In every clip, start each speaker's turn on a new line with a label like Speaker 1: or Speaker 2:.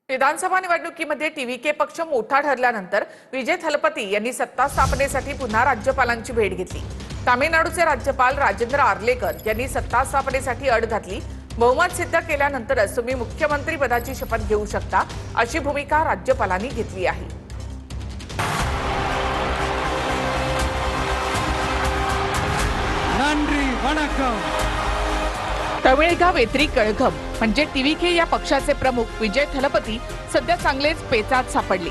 Speaker 1: विधानसभा निवडणुकीमध्ये टीव्हीके पक्ष मोठा ठरल्यानंतर विजय थलपती यांनी सत्ता स्थापनेसाठी पुन्हा राज्यपालांची भेट घेतली। तामिळनाडूचे राज्यपाल राजेंद्र आर्लेकर यांनी सत्ता स्थापनेसाठी अट घातली। बहुमत सिद्ध केल्यानंतरच तुम्ही मुख्यमंत्री पदाची शपथ घेऊ शकता अशी भूमिका राज्यपालांनी घेतली आहे।
Speaker 2: नंद्री वणक्कम।
Speaker 1: तमिळगाव वेत्री कळघम म्हणजे टीव्हीके या पक्षाचे प्रमुख विजय थलपती सध्या चांगलेच पेचात सापडले।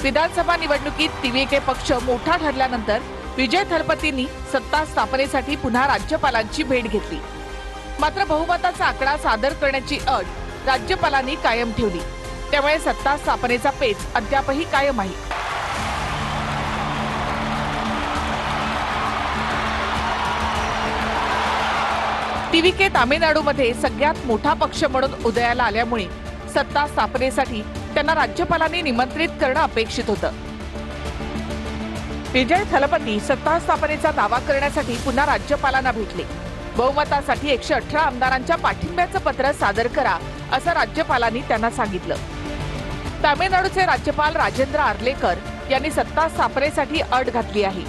Speaker 1: विधानसभा निवडणुकीत टीव्हीके पक्ष मोठा ठरल्यानंतर विजय थलपतींनी सत्ता स्थापनेसाठी पुन्हा राज्यपालांची भेट घेतली। मात्र बहुमताचा आकडा सादर करण्याची अट राज्यपालांनी कायम ठेवली। त्यामुळे सत्ता स्थापनेचा पेच अद्यापही कायम आहे। टीव्हीके तामिळनाडूमध्ये सगळ्यात मोठा पक्ष म्हणून उदयाला आल्यामुळे सत्ता स्थापनेसाठी त्यांना राज्यपालांनी निमंत्रित करणं अपेक्षित होतं। विजय थलपती सत्ता स्थापनेचा दावा करण्यासाठी पुन्हा राज्यपालांना भेटले। बहुमतासाठी 118 आमदारांच्या पाठिंब्याचं पत्र सादर करा असं राज्यपालांनी त्यांना सांगितलं। तामिळनाडूचे राज्यपाल राजेंद्र आर्लेकर यांनी सत्ता स्थापनेसाठी अट घातली आहे।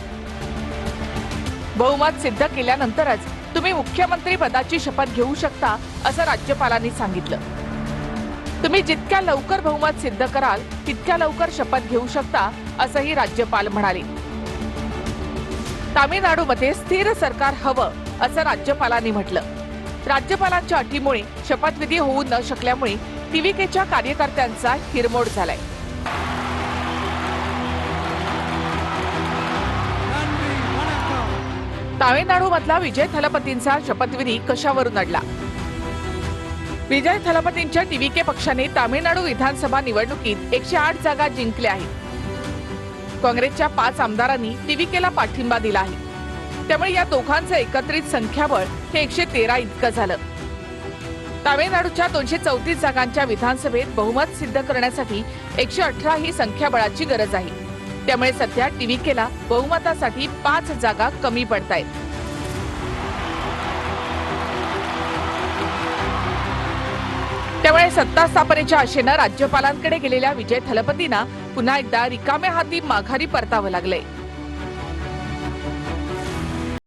Speaker 1: बहुमत सिद्ध केल्यानंतरच तुम्ही मुख्यमंत्री पदाची शपथ घेऊ शकता असं राज्यपालांनी सांगितलं। तुम्ही जितक्या लवकर बहुमत सिद्ध कराल तितक्या लवकर शपथ घेऊ शकता असंही राज्यपाल म्हणाले। तामिळनाडूमध्ये स्थिर सरकार हवं असं राज्यपालांनी म्हटलं। राज्यपालांच्या अटीमुळे शपथविधी होऊ न शकल्यामुळे टीव्हीकेच्या कार्यकर्त्यांचा हिरमोड झालाय। तामिळनाडूमधला विजय थलपतींचा शपथविधी कशावरून अडला? विजय थलपतींच्या टीव्हीके पक्षाने तामिळनाडू विधानसभा निवडणुकीत 108 जागा जिंकल्या आहेत। काँग्रेसच्या 5 आमदारांनी टीव्हीकेला पाठिंबा दिला आहे। त्यामुळे या दोघांचं एकत्रित संख्याबळ हे 113 इतकं झालं। तामिळनाडूच्या 234 जागांच्या विधानसभेत बहुमत सिद्ध करण्यासाठी 118 ही संख्याबळाची गरज आहे। त्यामुळे सध्या टीव्हीकेला बहुमतासाठी 5 जागा कमी पडतायत। त्यामुळे सत्ता स्थापनेच्या आशेनं राज्यपालांकडे गेलेल्या विजय थलपतींना पुन्हा एकदा रिकाम्या हाती माघारी परतावं लागलंय।